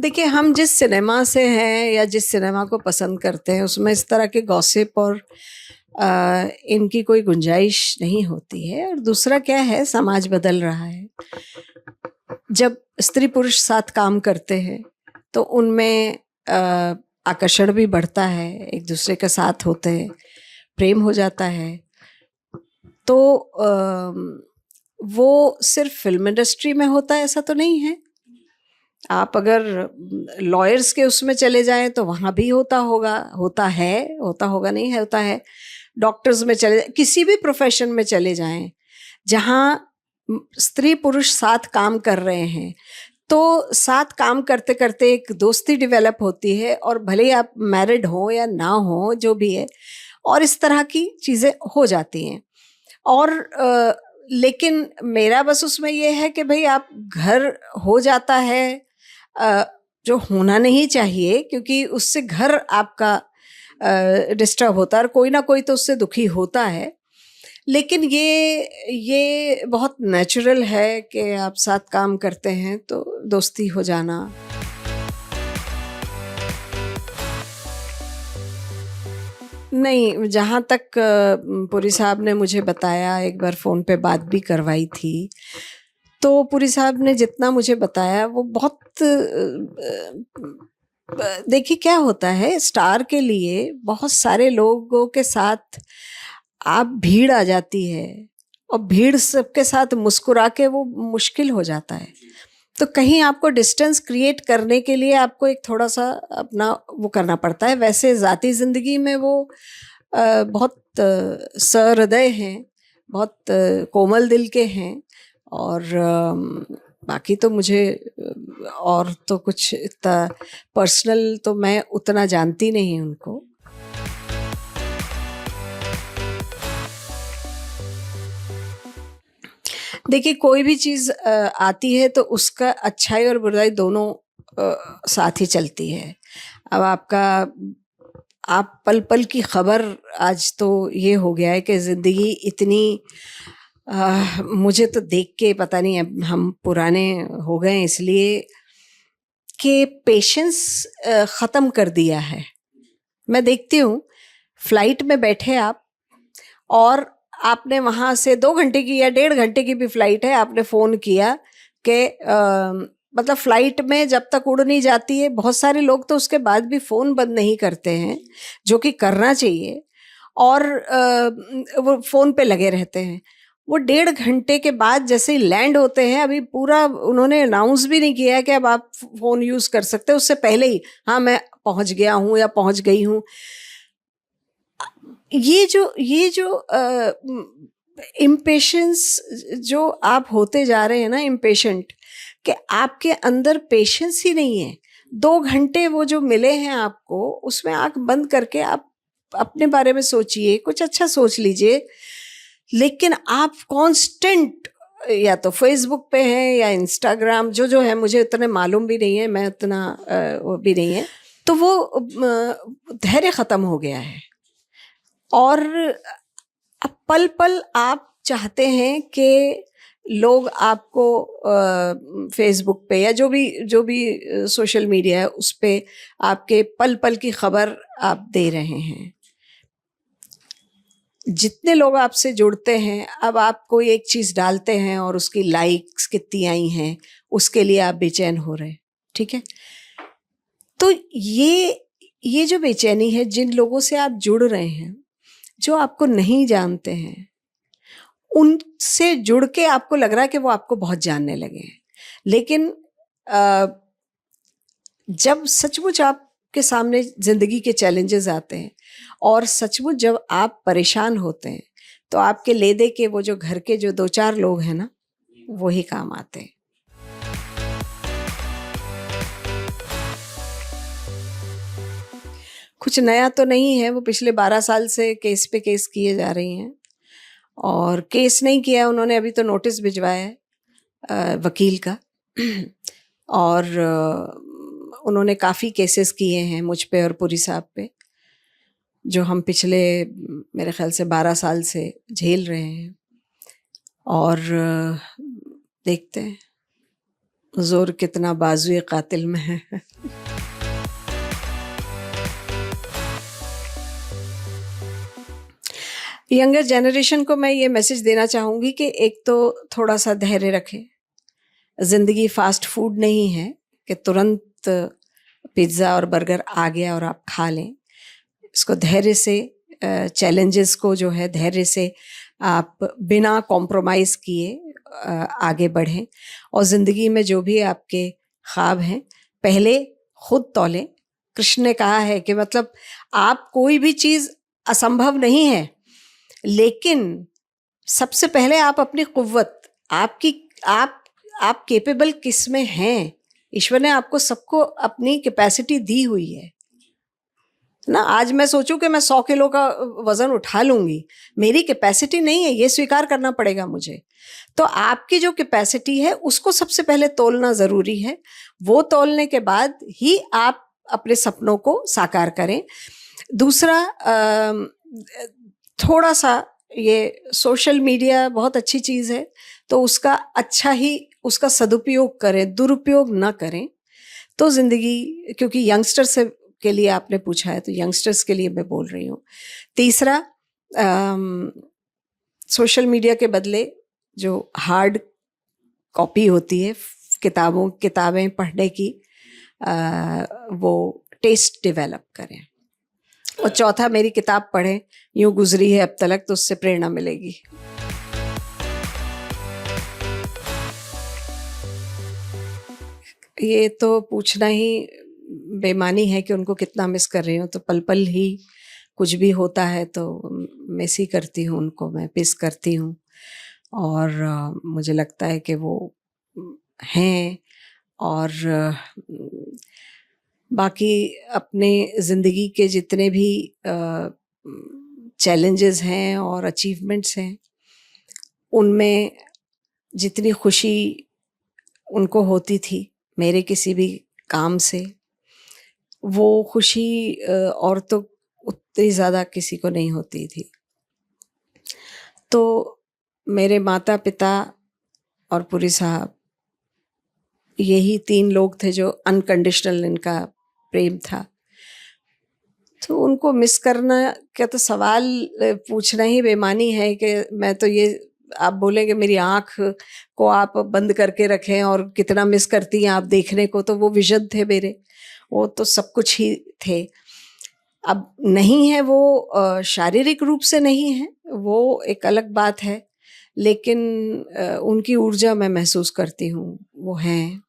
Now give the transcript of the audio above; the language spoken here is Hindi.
देखिए, हम जिस सिनेमा से हैं या जिस सिनेमा को पसंद करते हैं उसमें इस तरह के गॉसिप और इनकी कोई गुंजाइश नहीं होती है। और दूसरा क्या है, समाज बदल रहा है। जब स्त्री पुरुष साथ काम करते हैं तो उनमें आकर्षण भी बढ़ता है, एक दूसरे के साथ होते हैं, प्रेम हो जाता है। तो वो सिर्फ फिल्म इंडस्ट्री में होता है ऐसा तो नहीं है। आप अगर लॉयर्स के उसमें चले जाएं तो वहाँ भी होता होगा, होता है, होता होगा नहीं है, होता है। डॉक्टर्स में चले, किसी भी प्रोफेशन में चले जाएं जहाँ स्त्री पुरुष साथ काम कर रहे हैं, तो साथ काम करते करते एक दोस्ती डेवलप होती है। और भले ही आप मैरिड हो या ना हो, जो भी है, और इस तरह की चीज़ें हो जाती हैं। और लेकिन मेरा बस उसमें ये है कि भाई आप घर हो जाता है जो होना नहीं चाहिए, क्योंकि उससे घर आपका डिस्टर्ब होता है और कोई ना कोई तो उससे दुखी होता है। लेकिन ये बहुत नेचुरल है कि आप साथ काम करते हैं तो दोस्ती हो जाना। नहीं, जहाँ तक पुरी साहब ने मुझे बताया, एक बार फ़ोन पे बात भी करवाई थी, तो पुरी साहब ने जितना मुझे बताया वो बहुत देखिए क्या होता है, स्टार के लिए बहुत सारे लोगों के साथ आप भीड़ आ जाती है और भीड़ सबके साथ मुस्कुरा के वो मुश्किल हो जाता है। तो कहीं आपको डिस्टेंस क्रिएट करने के लिए आपको एक थोड़ा-सा अपना वो करना पड़ता है। वैसे ज़ाती ज़िंदगी में वो बहुत सहृदय हैं, बहुत कोमल दिल के हैं। और बाकी तो मुझे और तो कुछ इतना पर्सनल तो मैं उतना जानती नहीं उनको। देखिए, कोई भी चीज़ आती है तो उसका अच्छाई और बुराई दोनों साथ ही चलती है। अब आप पल-पल की खबर, आज तो ये हो गया है कि ज़िंदगी इतनी मुझे तो देख के पता नहीं, अब हम पुराने हो गए हैं इसलिए कि पेशेंस ख़त्म कर दिया है। मैं देखती हूँ, फ्लाइट में बैठे आप और आपने वहाँ से 2 घंटे की या 1.5 घंटे की भी फ्लाइट है, आपने फ़ोन किया कि मतलब फ्लाइट में जब तक उड़ नहीं जाती है, बहुत सारे लोग तो उसके बाद भी फ़ोन बंद नहीं करते हैं, जो कि करना चाहिए। और वो फ़ोन पे लगे रहते हैं। वो 1.5 घंटे के बाद जैसे ही लैंड होते हैं, अभी पूरा उन्होंने अनाउंस भी नहीं किया है कि अब आप फ़ोन यूज़ कर सकते हो, उससे पहले ही हाँ, मैं पहुँच गया हूँ या पहुँच गई हूँ। ये जो इम्पेशेंस जो आप होते जा रहे हैं ना, इम्पेशेंट, कि आपके अंदर पेशेंस ही नहीं है। 2 घंटे वो जो मिले हैं आपको, उसमें आँख बंद करके आप अपने बारे में सोचिए, कुछ अच्छा सोच लीजिए। लेकिन आप कांस्टेंट या तो फ़ेसबुक पे हैं या इंस्टाग्राम, जो है मुझे उतने मालूम भी नहीं है, मैं उतना वो भी नहीं है। तो वो धैर्य ख़त्म हो गया है। और अब पल-पल आप चाहते हैं कि लोग आपको फ़ेसबुक पे या जो भी सोशल मीडिया है, उस पे आपके पल-पल की खबर आप दे रहे हैं। जितने लोग आपसे जुड़ते हैं, अब आप कोई एक चीज़ डालते हैं और उसकी लाइक्स कितनी आई हैं, उसके लिए आप बेचैन हो रहे हैं, ठीक है? तो ये जो बेचैनी है, जिन लोगों से आप जुड़ रहे हैं, जो आपको नहीं जानते हैं, उनसे जुड़ के आपको लग रहा है कि वो आपको बहुत जानने लगे हैं। लेकिन अ, जब सचमुच आपके सामने ज़िंदगी के चैलेंजेस आते हैं और सचमुच जब आप परेशान होते हैं, तो आपके ले-दे के वो जो घर के जो 2-4 लोग हैं ना, वो ही काम आते हैं। कुछ नया तो नहीं है, वो पिछले 12 साल से केस पे केस किए जा रही हैं। और केस नहीं किया उन्होंने, अभी तो नोटिस भिजवाया है वकील का। और उन्होंने काफ़ी केसेस किए हैं मुझ पे और पुरी साहब पे, जो हम पिछले मेरे ख़्याल से 12 साल से झेल रहे हैं। और देखते हैं। जोर कितना बाजुए कातिल में है। यंगर जनरेशन को मैं ये मैसेज देना चाहूँगी कि एक तो थोड़ा सा धैर्य रखें। ज़िंदगी फास्ट फूड नहीं है कि तुरंत पिज़्ज़ा और बर्गर आ गया और आप खा लें। इसको धैर्य से, चैलेंजेस को जो है धैर्य से आप बिना कॉम्प्रोमाइज़ किए आगे बढ़ें। और ज़िंदगी में जो भी आपके ख्वाब हैं पहले खुद तौलें। कृष्ण ने कहा है कि मतलब आप कोई भी चीज़ असंभव नहीं है, लेकिन सबसे पहले आप अपनी कुव्वत, आपकी आप केपेबल किस में हैं। ईश्वर ने आपको सबको अपनी कैपेसिटी दी हुई है ना। आज मैं सोचूं कि मैं 100 किलो का वजन उठा लूंगी, मेरी कैपेसिटी नहीं है, ये स्वीकार करना पड़ेगा मुझे। तो आपकी जो कैपेसिटी है उसको सबसे पहले तोलना ज़रूरी है। वो तोलने के बाद ही आप अपने सपनों को साकार करें। दूसरा, थोड़ा सा ये सोशल मीडिया बहुत अच्छी चीज़ है, तो उसका अच्छा ही उसका सदुपयोग करें, दुरुपयोग ना करें। तो ज़िंदगी, क्योंकि यंगस्टर्स के लिए आपने पूछा है तो यंगस्टर्स के लिए मैं बोल रही हूँ। तीसरा, सोशल मीडिया के बदले जो हार्ड कॉपी होती है किताबें पढ़ने की, वो टेस्ट डेवलप करें। और चौथा, मेरी किताब पढ़ें, यूं गुजरी है अब तलक, तो उससे प्रेरणा मिलेगी। ये तो पूछना ही बेमानी है कि उनको कितना मिस कर रही हूँ। तो पल पल ही कुछ भी होता है तो मिस ही करती हूँ उनको, मैं मिस करती हूँ। और मुझे लगता है कि वो हैं। और बाकी अपने ज़िंदगी के जितने भी चैलेंजेस हैं और अचीवमेंट्स हैं, उनमें जितनी खुशी उनको होती थी मेरे किसी भी काम से, वो खुशी और तो उतनी ज़्यादा किसी को नहीं होती थी। तो मेरे माता पिता और पुरी साहब, यही 3 लोग थे जो अनकंडीशनल इनका प्रेम था। तो उनको मिस करना का तो सवाल पूछना ही बेमानी है कि मैं तो ये, आप बोलेंगे मेरी आँख को आप बंद करके रखें और कितना मिस करती हैं आप देखने को, तो वो विजन थे मेरे, वो तो सब कुछ ही थे। अब नहीं है वो, शारीरिक रूप से नहीं है, वो एक अलग बात है, लेकिन उनकी ऊर्जा मैं महसूस करती हूँ, वो हैं।